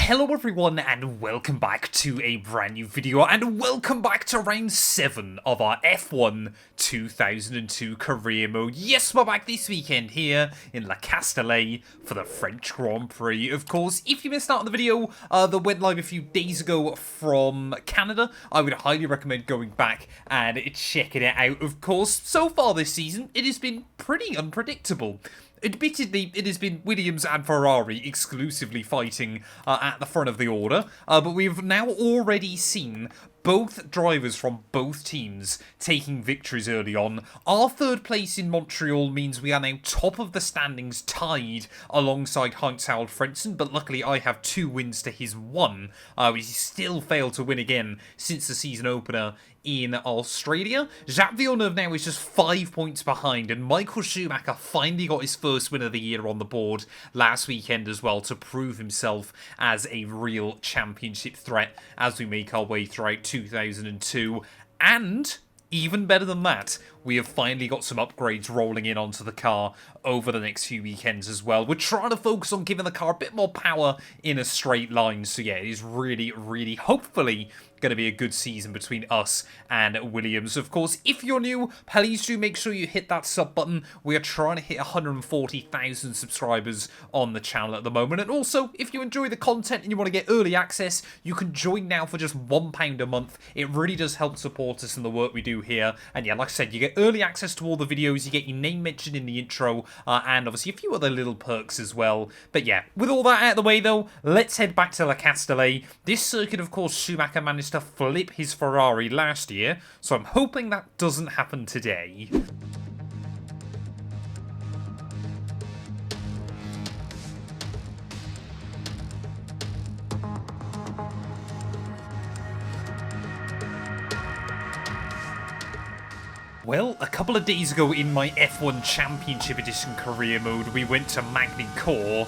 Hello everyone and welcome back to a brand new video and welcome back to round 7 of our F1 2002 career mode. Yes, we're back this weekend here in Le Castellet for the French Grand Prix. Of course, if you missed out on the video that went live a few days ago from Canada, I would highly recommend going back and checking it out. Of course, so far this season, it has been pretty unpredictable. Admittedly, it has been Williams and Ferrari exclusively fighting at the front of the order, but we've now already seen both drivers from both teams taking victories early on. Our third place in Montreal means we are now top of the standings, tied alongside Heinz-Harald Frentzen, but luckily I have 2 wins to his 1. We still failed to win again since the season opener in Australia. Jacques Villeneuve now is just 5 points behind, and Michael Schumacher finally got his first win of the year on the board last weekend as well to prove himself as a real championship threat as we make our way throughout 2002. And even better than that, we have finally got some upgrades rolling in onto the car over the next few weekends as well. We're trying to focus on giving the car a bit more power in a straight line. So yeah, it is really, hopefully going to be a good season between us and Williams. Of course, if you're new, please do make sure you hit that sub button. We are trying to hit 140,000 subscribers on the channel at the moment. And also, if you enjoy the content and you want to get early access, you can join now for just £1 a month. It really does help support us in the work we do here. And yeah, like I said, you get early access to all the videos, you get your name mentioned in the intro, and obviously a few other little perks as well. But yeah, with all that out of the way though, let's head back to Le Castellet. This circuit, of course, Schumacher managed to flip his Ferrari last year, so I'm hoping that doesn't happen today. Well, a couple of days ago in my F1 Championship Edition career mode, we went to Magny-Cours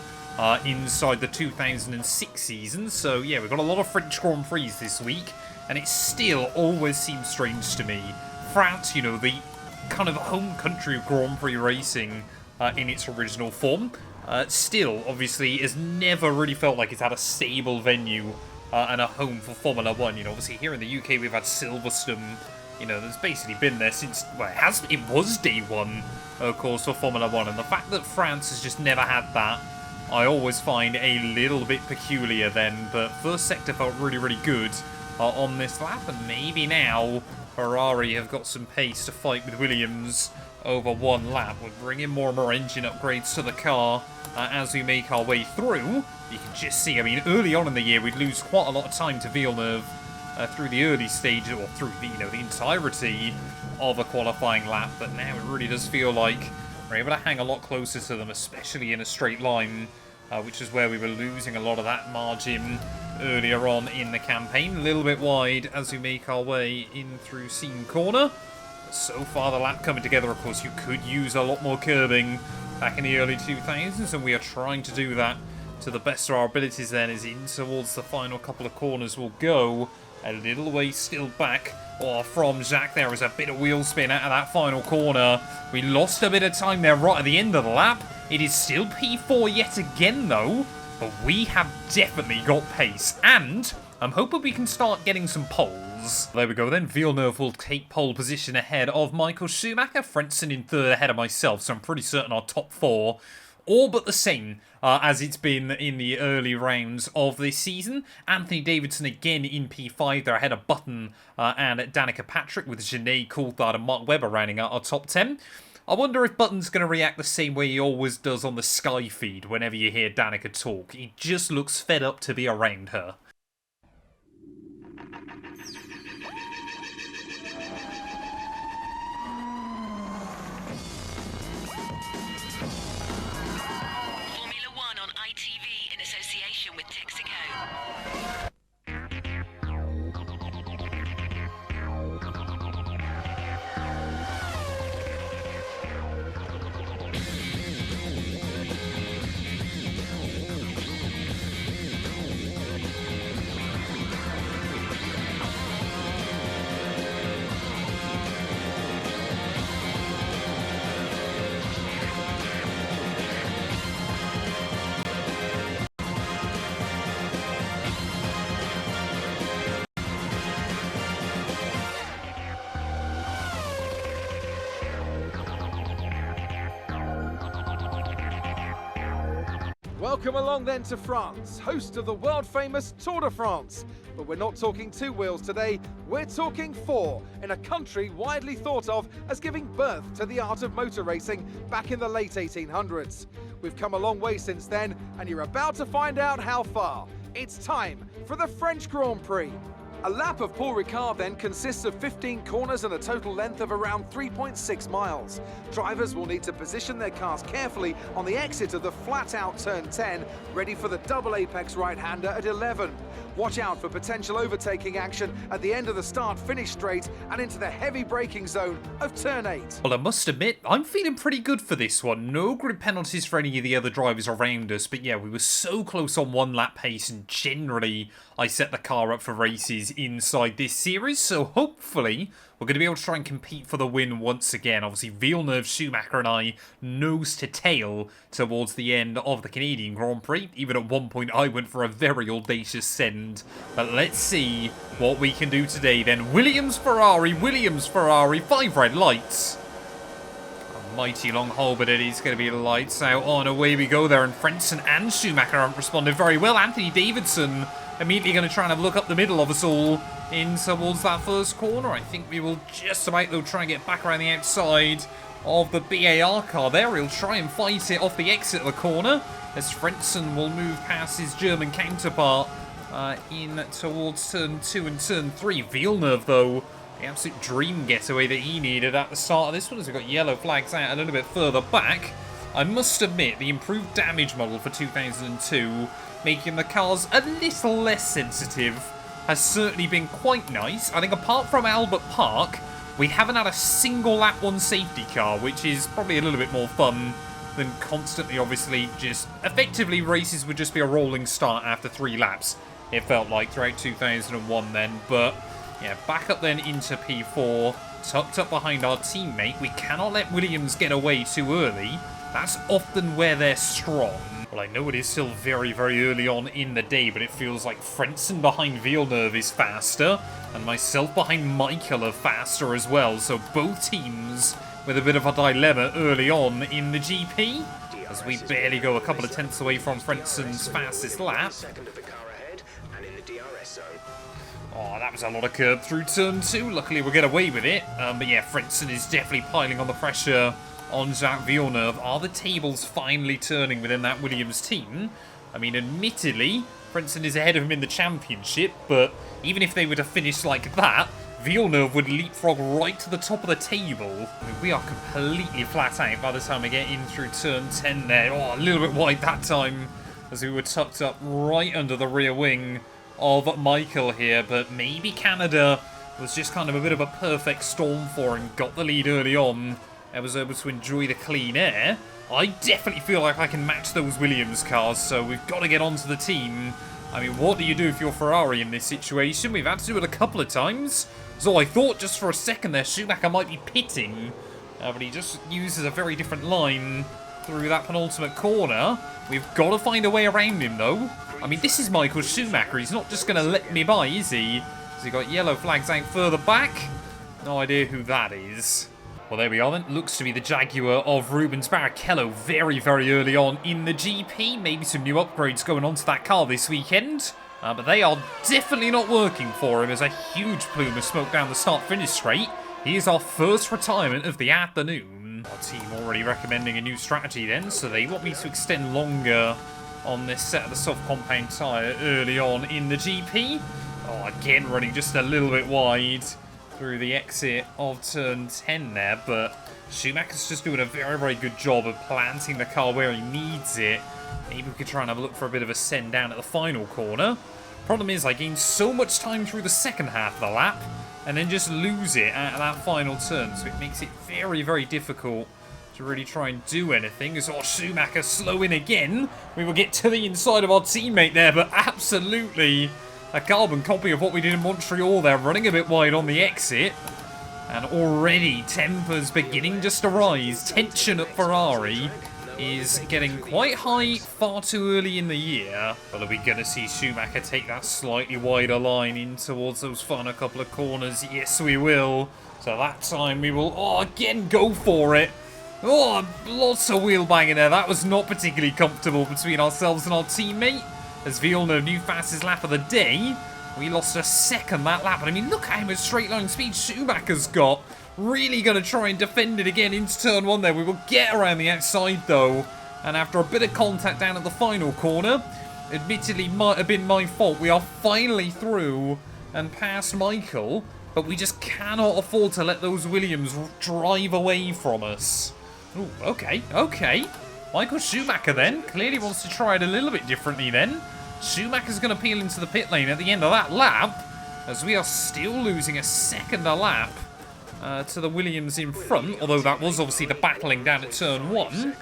inside the 2006 season. So yeah, we've got a lot of French Grand Prix this week, and it still always seems strange to me. France, you know, the kind of home country of Grand Prix racing in its original form, still, obviously, has never really felt like it's had a stable venue and a home for Formula 1. You know, obviously here in the UK we've had Silverstone. You know, that's basically been there since, well, it was day 1, of course, for Formula 1. And the fact that France has just never had that, I always find a little bit peculiar then. But first sector felt really good on this lap. And maybe now Ferrari have got some pace to fight with Williams over one lap. We're bringing more and more engine upgrades to the car as we make our way through. You can just see, I mean, early on in the year, we'd lose quite a lot of time to Villeneuve. Through the early stages, or through the, the entirety of a qualifying lap, but now it really does feel like we're able to hang a lot closer to them, especially in a straight line, which is where we were losing a lot of that margin earlier on in the campaign. A little bit wide as we make our way in through Seam Corner. But so far, the lap coming together, of course, you could use a lot more curbing back in the early 2000s, and we are trying to do that to the best of our abilities then, as in towards the final couple of corners we'll go. A little way still back from Jacques. There was a bit of wheel spin out of that final corner. We lost a bit of time there right at the end of the lap. It is still P4 yet again though, but we have definitely got pace, and I'm hoping we can start getting some poles. There we go then. Villeneuve will take pole position ahead of Michael Schumacher. Frentzen in third ahead of myself, so I'm pretty certain our top 4 all but the same as it's been in the early rounds of this season. Anthony Davidson again in P5. They're ahead of Button and Danica Patrick, with Genet, Coulthard and Mark Webber rounding out our top 10. I wonder if Button's going to react the same way he always does on the Sky feed whenever you hear Danica talk. He just looks fed up to be around her. Welcome along then to France, host of the world-famous Tour de France. But we're not talking two wheels today, we're talking four, in a country widely thought of as giving birth to the art of motor racing back in the late 1800s. We've come a long way since then, and you're about to find out how far. It's time for the French Grand Prix. A lap of Paul Ricard then consists of 15 corners and a total length of around 3.6 miles. Drivers will need to position their cars carefully on the exit of the flat-out turn 10, ready for the double apex right-hander at 11. Watch out for potential overtaking action at the end of the start-finish straight and into the heavy braking zone of turn 8. Well, I must admit, I'm feeling pretty good for this one. No grid penalties for any of the other drivers around us, but yeah, we were so close on one lap pace, and generally I set the car up for races inside this series, so hopefully we're going to be able to try and compete for the win once again. Obviously, Villeneuve, Schumacher and I nose to tail towards the end of the Canadian Grand Prix. Even at one point, I went for a very audacious send. But let's see what we can do today then. Williams, Ferrari, 5 red lights. A mighty long hole, but it is going to be lights out on. Away we go there, and Frentzen and Schumacher haven't responded very well. Anthony Davidson immediately going to try and have a look up the middle of us all in towards that first corner. I think we will just about, though, try and get back around the outside of the BAR car there. He'll try and fight it off the exit of the corner as Frentzen will move past his German counterpart in towards turn 2 and turn 3. Villeneuve, though, the absolute dream getaway that he needed at the start of this one as we got yellow flags out a little bit further back. I must admit, the improved damage model for 2002, making the cars a little less sensitive, has certainly been quite nice. I think apart from Albert Park, we haven't had a single lap 1 safety car, which is probably a little bit more fun than constantly, obviously, just effectively races would just be a rolling start after 3 laps, it felt like, throughout 2001 then. But yeah, back up then into P4, tucked up behind our teammate. We cannot let Williams get away too early. That's often where they're strong. Well, I know it is still very, very early on in the day, but it feels like Frentzen behind Villeneuve is faster, and myself behind Michael are faster as well. So both teams with a bit of a dilemma early on in the GP, as we barely go a couple of tenths away from Frentzen's fastest lap. Oh, that was a lot of curb through turn 2. Luckily, we'll get away with it. But yeah, Frentzen is definitely piling on the pressure on Jacques Villeneuve. Are the tables finally turning within that Williams team? I mean, admittedly, Frentzen is ahead of him in the championship, but even if they were to finish like that, Villeneuve would leapfrog right to the top of the table. I mean, we are completely flat out by the time we get in through turn 10 there. Oh, a little bit wide that time, as we were tucked up right under the rear wing of Michael here, but maybe Canada was just kind of a bit of a perfect storm for him. Got the lead early on. I was able to enjoy the clean air. I definitely feel like I can match those Williams cars, so we've got to get onto the team. I mean, what do you do if you're Ferrari in this situation? We've had to do it a couple of times. So I thought just for a second there Schumacher might be pitting, but he just uses a very different line through that penultimate corner. We've got to find a way around him, though. I mean, this is Michael Schumacher. He's not just going to let me by, is he? Has he got yellow flags out further back? No idea who that is. Well, there we are then. Looks to be the Jaguar of Rubens Barrichello very, very early on in the GP. Maybe some new upgrades going on to that car this weekend. But they are definitely not working for him. There's a huge plume of smoke down the start-finish straight. He is our first retirement of the afternoon. Our team already recommending a new strategy then, so they want me to extend longer on this set of the soft compound tyre early on in the GP. Oh, again running just a little bit wide through the exit of turn 10 there, but Schumacher's just doing a very, very good job of planting the car where he needs it. Maybe we could try and have a look for a bit of a send down at the final corner. Problem is, I gained so much time through the second half of the lap, and then just lose it at that final turn, so it makes it very, very difficult to really try and do anything. As Schumacher slowing again. We will get to the inside of our teammate there, but absolutely a carbon copy of what we did in Montreal there, running a bit wide on the exit. And already tempers beginning just to rise. Tension at Ferrari is getting quite high far too early in the year. But are we going to see Schumacher take that slightly wider line in towards those final couple of corners? Yes, we will. So that time we will, again, go for it. Oh, lots of wheel banging there. That was not particularly comfortable between ourselves and our teammate. As Villeneuve, new fastest lap of the day. We lost a second that lap. But I mean, look at how much straight line speed Schumacher's got. Really going to try and defend it again into turn 1 there. We will get around the outside though. And after a bit of contact down at the final corner, admittedly might have been my fault, we are finally through and past Michael. But we just cannot afford to let those Williams drive away from us. Ooh, okay. Michael Schumacher then clearly wants to try it a little bit differently then. Schumacher's going to peel into the pit lane at the end of that lap, as we are still losing a second a lap to the Williams in front, although that was obviously the battling down at turn 1.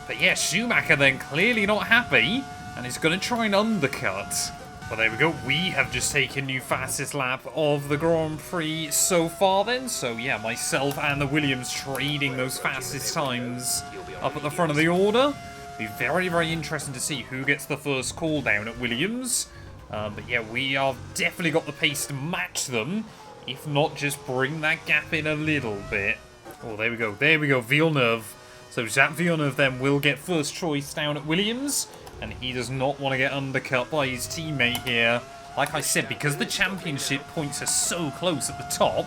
But yeah, Schumacher then clearly not happy, and is going to try and undercut. Well, there we go. We have just taken new fastest lap of the Grand Prix so far then. So, yeah, myself and the Williams trading those fastest times up at the front of the order. Be very, very interesting to see who gets the first call down at Williams. But, yeah, we have definitely got the pace to match them. If not, just bring that gap in a little bit. Oh, there we go. There we go. Villeneuve. So, Jacques Villeneuve then will get first choice down at Williams. And he does not want to get undercut by his teammate here. Like I said, because the championship points are so close at the top,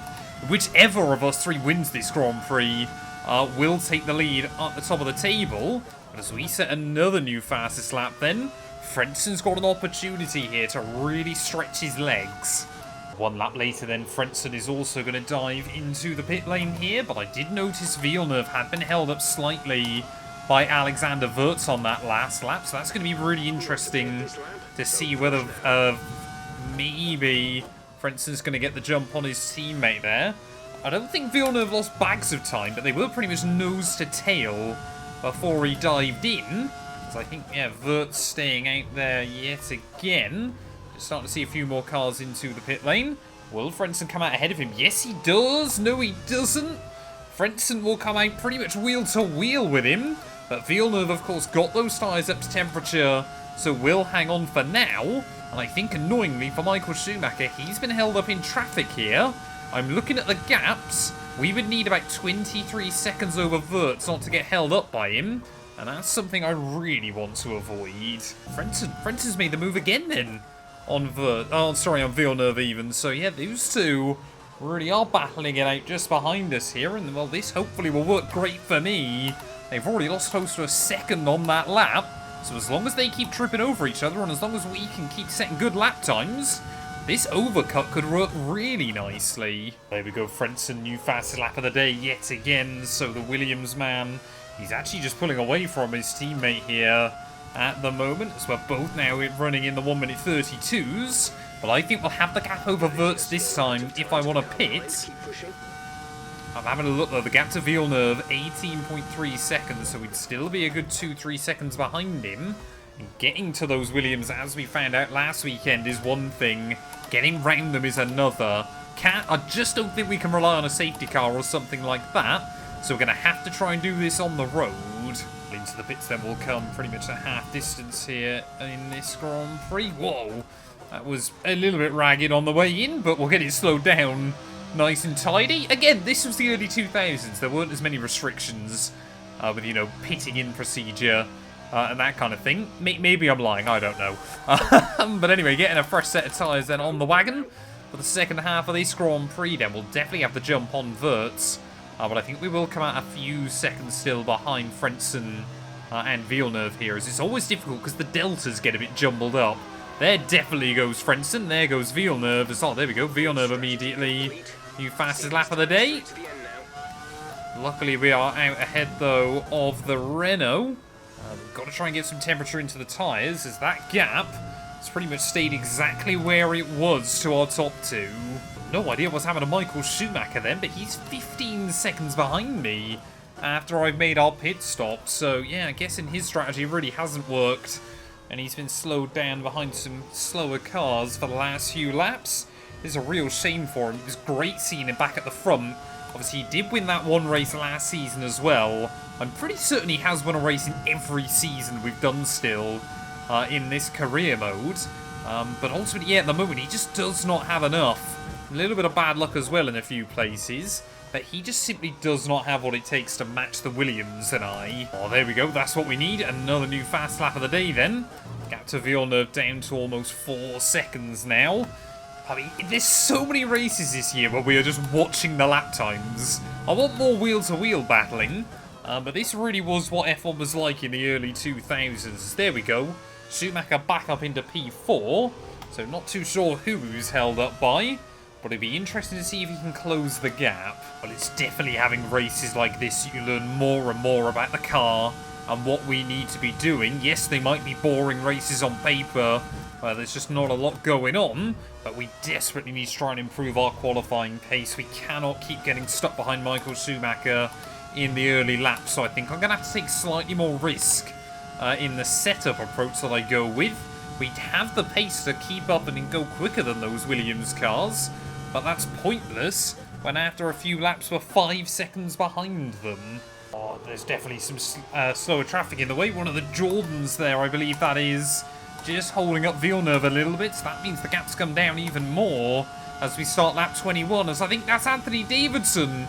whichever of us three wins this Grand Prix will take the lead at the top of the table. But as we set another new fastest lap then, Frenzen's got an opportunity here to really stretch his legs. One lap later then, Frenzen is also going to dive into the pit lane here. But I did notice Villeneuve had been held up slightly by Alexander Wurz on that last lap, so that's going to be really interesting to see whether maybe Frenzen's going to get the jump on his teammate there. I don't think Villeneuve lost bags of time, but they were pretty much nose to tail before he dived in. So I think, yeah, Wurz staying out there yet again. Just starting to see a few more cars into the pit lane. Will Frenzen come out ahead of him? Yes, he does. No, he doesn't. Frenzen will come out pretty much wheel to wheel with him. But Villeneuve, of course, got those tyres up to temperature, so will hang on for now. And I think, annoyingly, for Michael Schumacher, he's been held up in traffic here. I'm looking at the gaps. We would need about 23 seconds over Wurz not to get held up by him. And that's something I really want to avoid. Frenzen's made the move again, then, on Wurz. Oh, sorry, on Villeneuve even. So, yeah, those two really are battling it out just behind us here. And, well, this hopefully will work great for me. They've already lost close to a second on that lap. So as long as they keep tripping over each other and as long as we can keep setting good lap times, this overcut could work really nicely. There we go, Frenzen, new fastest lap of the day yet again. So the Williams man, he's actually just pulling away from his teammate here at the moment, as we're both now running in the 1:32s. But I think we'll have the gap over Wurz this time if I want to pit. I'm having a look though, the gap to Villeneuve, 18.3 seconds, so we'd still be a good 2-3 seconds behind him. And getting to those Williams, as we found out last weekend, is one thing. Getting round them is another. I just don't think we can rely on a safety car or something like that. So we're going to have to try and do this on the road. Into the pits then will come pretty much at half distance here in this Grand Prix. Whoa, that was a little bit ragged on the way in, but we'll get it slowed down nice and tidy. Again, this was the early 2000s. There weren't as many restrictions with, you know, pitting in procedure and that kind of thing. Maybe I'm lying, I don't know. But anyway, getting a fresh set of tyres then on the wagon for the second half of this Grand Prix then. We'll definitely have to jump on Wurz. But I think we will come out a few seconds still behind Frenzen and Villeneuve here, as it's always difficult because the deltas get a bit jumbled up. There definitely goes Frenzen, there goes Villeneuve. Oh, there we go, Villeneuve immediately. New fastest lap of the day. Luckily, we are out ahead, though, of the Renault. We've got to try and get some temperature into the tyres, as that gap has pretty much stayed exactly where it was to our top two. No idea what's happened to Michael Schumacher then, but he's 15 seconds behind me after I've made our pit stop. So, yeah, I guess in his strategy it really hasn't worked. And he's been slowed down behind some slower cars for the last few laps. It's a real shame for him. It was great seeing him back at the front. Obviously, he did win that one race last season as well. I'm pretty certain he has won a race in every season we've done still in this career mode. But ultimately, yeah, at the moment, he just does not have enough A little bit of bad luck as well in a few places. But he just simply does not have what it takes to match the Williams and I. Oh, there we go. That's what we need. Another new fast lap of the day then. Gap to Villeneuve down to almost 4 seconds now. I mean, there's so many races this year where we are just watching the lap times. I want more wheel-to-wheel battling. But this really was what F1 was like in the early 2000s. There we go. Schumacher back up into P4. So not too sure who's held up by. But it'd be interesting to see if he can close the gap. Well, it's definitely having races like this you learn more and more about the car and what we need to be doing. Yes, they might be boring races on paper. There's just not a lot going on. But we desperately need to try and improve our qualifying pace. We cannot keep getting stuck behind Michael Schumacher in the early laps. So I think I'm going to have to take slightly more risk in the setup approach that I go with. We have the pace to keep up and go quicker than those Williams cars. But that's pointless when after a few laps we're 5 seconds behind them. Oh, there's definitely some slower traffic in the way. One of the Jordans there, I believe that is, just holding up Villeneuve a little bit. So that means the gap's come down even more as we start lap 21. As I think that's Anthony Davidson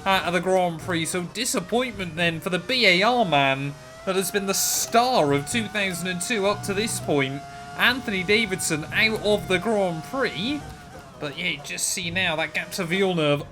out of the Grand Prix. So disappointment then for the BAR man that has been the star of 2002 up to this point. Anthony Davidson out of the Grand Prix. But yeah, just see now that gap to Villeneuve,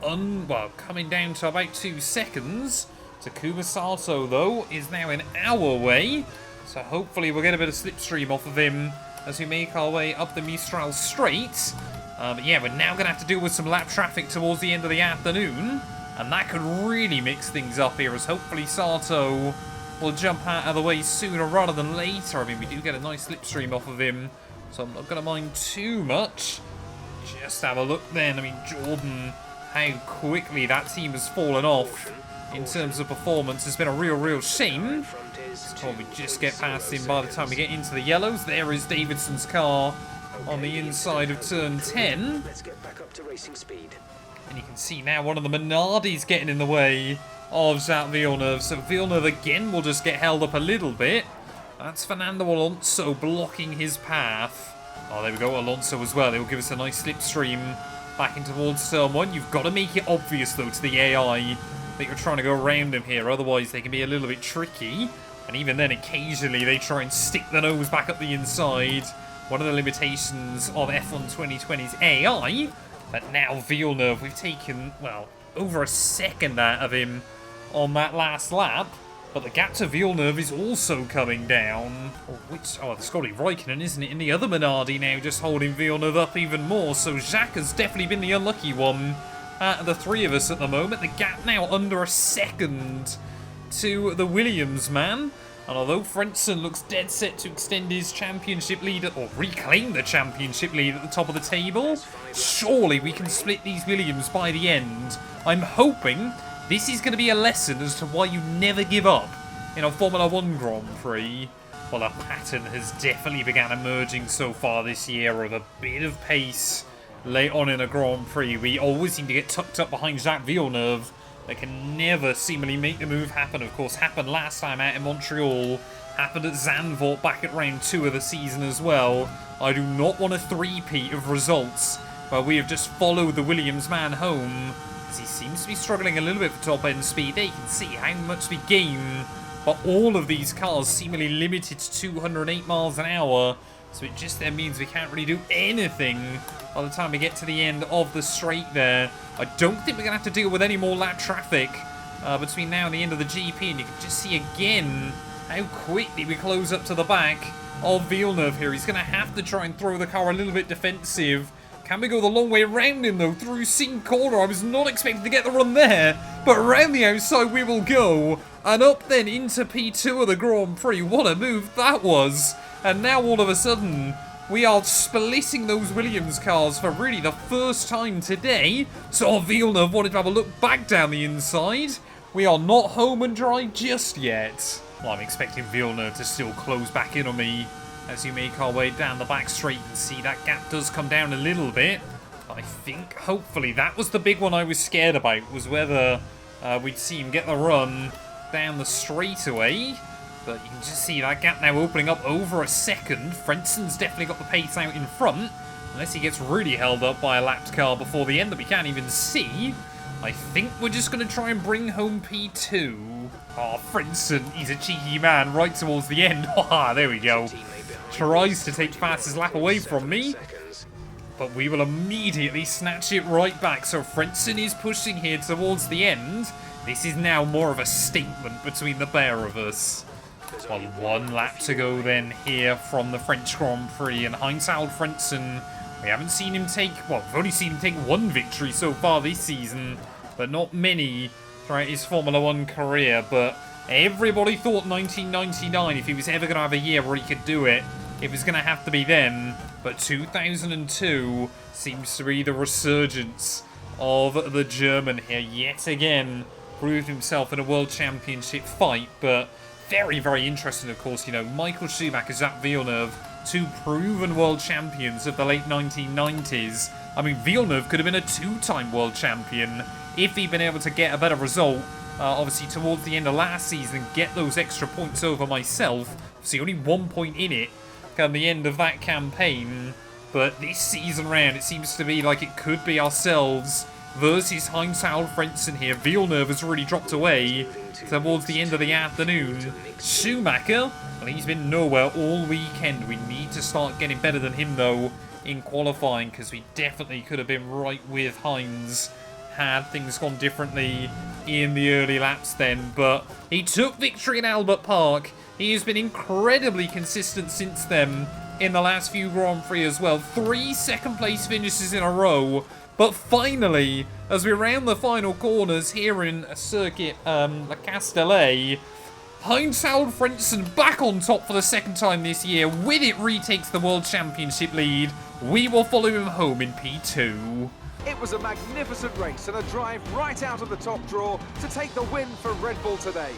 coming down to about 2 seconds. Takuma Sato, though, is now in our way. So hopefully we'll get a bit of slipstream off of him as we make our way up the Mistral Straight. But yeah, we're now going to have to deal with some lap traffic towards the end of the afternoon. And that could really mix things up here, as hopefully Sato will jump out of the way sooner rather than later. I mean, we do get a nice slipstream off of him, so I'm not going to mind too much. Just have a look then. I mean, Jordan, how quickly that team has fallen off in terms of performance has been a real shame. Probably just get past him by the time we get into the yellows. There is Davidson's car on the inside of turn 10. Let's get back up to racing speed. And you can see now one of the Minardis getting in the way of Jacques Villeneuve. So Villeneuve again will just get held up a little bit. That's Fernando Alonso blocking his path. Oh, there we go, Alonso as well. He'll give us a nice slipstream back in towards turn 1. You've got to make it obvious, though, to the AI that you're trying to go around him here. Otherwise, they can be a little bit tricky. And even then, occasionally, they try and stick the nose back up the inside. One of the limitations of F1 2020's AI. But now Villeneuve, we've taken, well, over a second out of him on that last lap. But the gap to Villeneuve is also coming down. It's Scotty Raikkonen, isn't it? And the other Minardi now just holding Villeneuve up even more. So Jacques has definitely been the unlucky one out of the three of us at the moment. The gap now under a second to the Williams man. And although Frentzen looks dead set to extend his championship lead, or reclaim the championship lead at the top of the table, surely we can split these Williams by the end. I'm hoping this is going to be a lesson as to why you never give up in a Formula 1 Grand Prix. Well, a pattern has definitely begun emerging so far this year of a bit of pace late on in a Grand Prix. We always seem to get tucked up behind Jacques Villeneuve. They can never seemingly make the move happen. Of course, happened last time out in Montreal. Happened at Zandvoort back at round 2 of the season as well. I do not want a three-peat of results where we have just followed the Williams man home. He seems to be struggling a little bit for top-end speed. There you can see how much we gain. But all of these cars seemingly limited to 208 miles an hour. So it just then means we can't really do anything by the time we get to the end of the straight there. I don't think we're going to have to deal with any more lap traffic between now and the end of the GP. And you can just see again how quickly we close up to the back of Villeneuve here. He's going to have to try and throw the car a little bit defensive. Can we go the long way around him, though, through Sing Corner? I was not expecting to get the run there, but around the outside we will go. And up then into P2 of the Grand Prix. What a move that was. And now all of a sudden, we are splitting those Williams cars for really the first time today. So Villeneuve wanted to have a look back down the inside. We are not home and dry just yet. Well, I'm expecting Villeneuve to still close back in on me. As you make our way down the back straight, you can see that gap does come down a little bit. I think, hopefully, that was the big one I was scared about, was whether we'd see him get the run down the straightaway. But you can just see that gap now opening up over a second. Frentzen's definitely got the pace out in front. Unless he gets really held up by a lapped car before the end that we can't even see. I think we're just going to try and bring home P2. Oh, Frentzen, he's a cheeky man right towards the end. Ah, there we go. Tries to take fastest lap away from me. But we will immediately snatch it right back. So Frentzen is pushing here towards the end. This is now more of a statement between the pair of us. Well, one lap to go then here from the French Grand Prix. And Heinz-Harald Frentzen, we haven't seen him take, well, we've only seen him take one victory so far this season. But not many throughout his Formula 1 career. But everybody thought 1999, if he was ever going to have a year where he could do it, it was going to have to be then. But 2002 seems to be the resurgence of the German here. Yet again, proved himself in a World Championship fight. But very, very interesting, of course. You know, Michael Schumacher, Jacques Villeneuve, two proven world champions of the late 1990s. I mean, Villeneuve could have been a two-time world champion if he'd been able to get a better result. Obviously, towards the end of last season, get those extra points over myself. Obviously, only 1 point in it come the end of that campaign. But this season round, it seems to be like it could be ourselves versus Heinz-Harald Frentzen here. Villeneuve has really dropped away towards the end of the afternoon. Schumacher, well, he's been nowhere all weekend. We need to start getting better than him, though, in qualifying, because we definitely could have been right with Heinz had things gone differently in the early laps then. But he took victory in Albert Park. He has been incredibly consistent since then in the last few Grand Prix as well. 3 second-place finishes in a row. But finally, as we round the final corners here in Circuit La Castellet, Heinz-Harald Frentzen back on top for the second time this year. With it, retakes the World Championship lead. We will follow him home in P2. It was a magnificent race and a drive right out of the top draw to take the win for Red Bull today.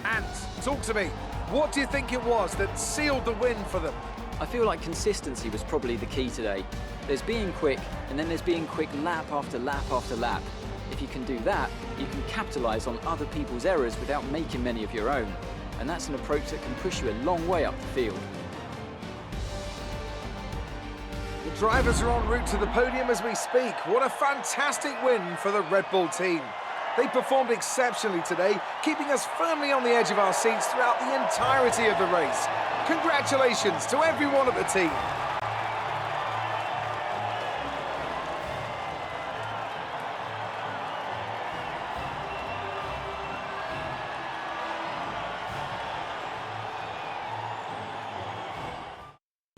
Ant, talk to me. What do you think it was that sealed the win for them? I feel like consistency was probably the key today. There's being quick, and then there's being quick lap after lap after lap. If you can do that, you can capitalise on other people's errors without making many of your own. And that's an approach that can push you a long way up the field. The drivers are en route to the podium as we speak. What a fantastic win for the Red Bull team. They performed exceptionally today, keeping us firmly on the edge of our seats throughout the entirety of the race. Congratulations to everyone at the team.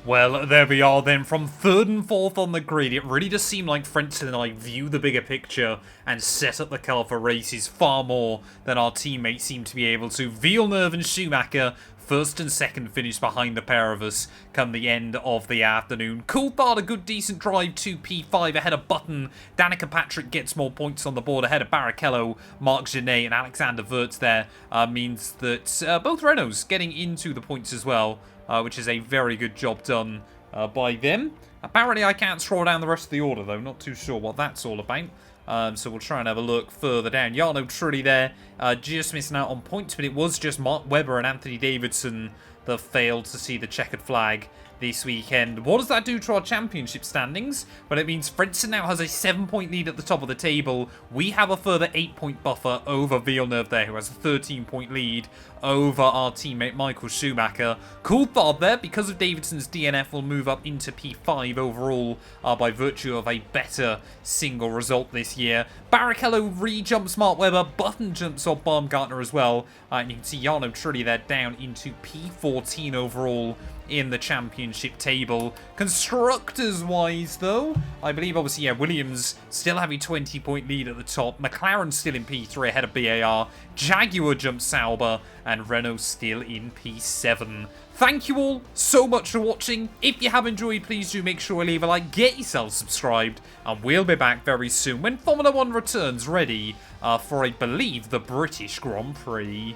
Well, there we are then, from 3rd and 4th on the grid. It really does seem like Frentzen and I view the bigger picture and set up the car for races far more than our teammates seem to be able to. Villeneuve and Schumacher, 1st and 2nd finish behind the pair of us come the end of the afternoon. Coulthard, a good decent drive to P5 ahead of Button. Danica Patrick gets more points on the board ahead of Barrichello. Marc Genet and Alexander Wirtz there means that both Renaults getting into the points as well. Which is a very good job done by them. Apparently I can't scroll down the rest of the order though, not too sure what that's all about. So we'll try and have a look further down. Jarno Trulli there, just missing out on points, but it was just Mark Webber and Anthony Davidson that failed to see the checkered flag this weekend. What does that do to our championship standings? Well, it means Frentzen now has a 7-point lead at the top of the table. We have a further 8-point buffer over Villeneuve there, who has a 13-point lead over our teammate Michael Schumacher. Coulthard there, because of Davidson's DNF, will move up into P5 overall by virtue of a better single result this year. Barrichello re-jumps Mark Webber, Button jumps off Baumgartner as well, and you can see Jarno Trulli there down into P14 overall in the championship table. Constructors-wise, though, I believe, obviously, yeah, Williams still have a 20-point lead at the top. McLaren still in P3 ahead of BAR. Jaguar jumps Sauber, and Renault still in P7. Thank you all so much for watching. If you have enjoyed, please do make sure to leave a like, get yourself subscribed, and we'll be back very soon when Formula 1 returns ready for, I believe, the British Grand Prix.